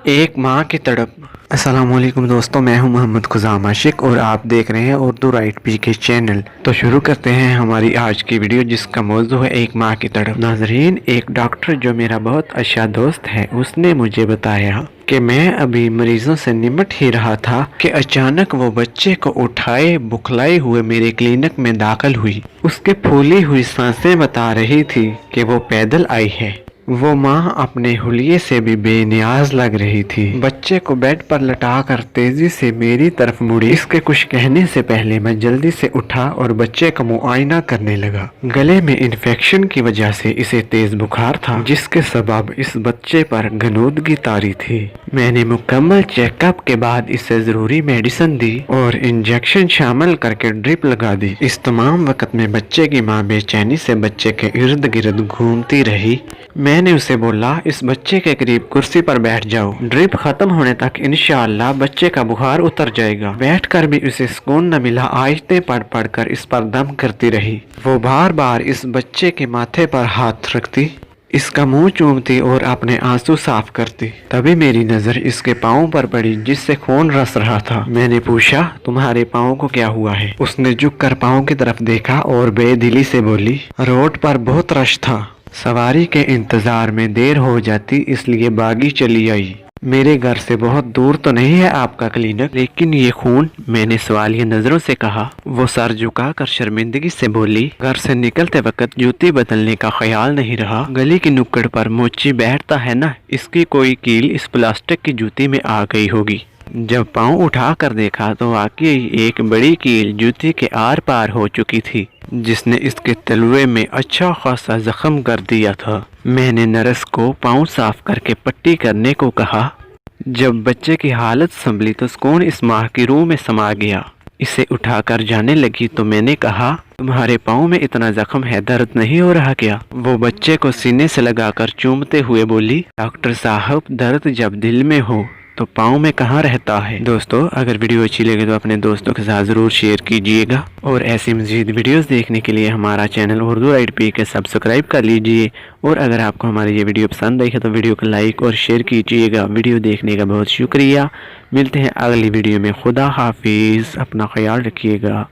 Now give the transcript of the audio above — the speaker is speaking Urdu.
ایک ماں کی تڑپ۔ السلام علیکم دوستوں، میں ہوں محمد خزام عاشق اور آپ دیکھ رہے ہیں اردو رائٹ پی کے چینل۔ تو شروع کرتے ہیں ہماری آج کی ویڈیو جس کا موضوع ہے ایک ماں کی تڑپ۔ ناظرین، ایک ڈاکٹر جو میرا بہت اچھا دوست ہے اس نے مجھے بتایا کہ میں ابھی مریضوں سے نمٹ ہی رہا تھا کہ اچانک وہ بچے کو اٹھائے بکھلائے ہوئے میرے کلینک میں داخل ہوئی۔ اس کے پھولی ہوئی سانسیں بتا رہی تھی کہ وہ پیدل آئی ہے۔ وہ ماں اپنے حلیے سے بھی بے نیاز لگ رہی تھی۔ بچے کو بیڈ پر لٹا کر تیزی سے میری طرف مڑی۔ اس کے کچھ کہنے سے پہلے میں جلدی سے اٹھا اور بچے کا معائنہ کرنے لگا۔ گلے میں انفیکشن کی وجہ سے اسے تیز بخار تھا جس کے سبب اس بچے پر غنودگی طاری تھی۔ میں نے مکمل چیک اپ کے بعد اسے ضروری میڈیسن دی اور انجیکشن شامل کر کے ڈرپ لگا دی۔ اس تمام وقت میں بچے کی ماں بے چینی سے بچے کے ارد گرد گھومتی رہی۔ میں نے اسے بولا، اس بچے کے قریب کرسی پر بیٹھ جاؤ، ڈرپ ختم ہونے تک انشاءاللہ بچے کا بخار اتر جائے گا۔ بیٹھ کر بھی اسے سکون نہ ملا، آہستہ پڑھ پڑھ کر اس پر دم کرتی رہی۔ وہ بار بار اس بچے کے ماتھے پر ہاتھ رکھتی، اس کا منہ چومتی اور اپنے آنسو صاف کرتی۔ تبھی میری نظر اس کے پاؤں پر پڑی جس سے خون رس رہا تھا۔ میں نے پوچھا، تمہارے پاؤں کو کیا ہوا ہے؟ اس نے جھک کر پاؤں کی طرف دیکھا اور بے دلی سے بولی، روڈ پر بہت رش تھا، سواری کے انتظار میں دیر ہو جاتی اس لیے باگی چلی آئی۔ میرے گھر سے بہت دور تو نہیں ہے آپ کا کلینک، لیکن یہ خون؟ میں نے سوالیہ نظروں سے کہا۔ وہ سر جھکا کر شرمندگی سے بولی، گھر سے نکلتے وقت جوتی بدلنے کا خیال نہیں رہا، گلی کی نکڑ پر موچی بیٹھتا ہے نا، اس کی کوئی کیل اس پلاسٹک کی جوتی میں آ گئی ہوگی۔ جب پاؤں اٹھا کر دیکھا تو واقعی ایک بڑی کیل جوتی کے آر پار ہو چکی تھی جس نے اس کے تلوے میں اچھا خاصا زخم کر دیا تھا۔ میں نے نرس کو پاؤں صاف کر کے پٹی کرنے کو کہا۔ جب بچے کی حالت سنبھلی تو سکون اس ماں کی روح میں سما گیا۔ اسے اٹھا کر جانے لگی تو میں نے کہا، تمہارے پاؤں میں اتنا زخم ہے، درد نہیں ہو رہا کیا؟ وہ بچے کو سینے سے لگا کر چومتے ہوئے بولی، ڈاکٹر صاحب، درد جب دل میں ہو تو پاؤں میں کہاں رہتا ہے؟ دوستو، اگر ویڈیو اچھی لگے تو اپنے دوستوں کے ساتھ ضرور شیئر کیجیے گا اور ایسی مزید ویڈیوز دیکھنے کے لیے ہمارا چینل اردو رائٹ پی کے سبسکرائب کر لیجیے، اور اگر آپ کو ہماری یہ ویڈیو پسند آئی ہے تو ویڈیو کو لائک اور شیئر کیجیے گا۔ ویڈیو دیکھنے کا بہت شکریہ، ملتے ہیں اگلی ویڈیو میں۔ خدا حافظ، اپنا خیال رکھیے گا۔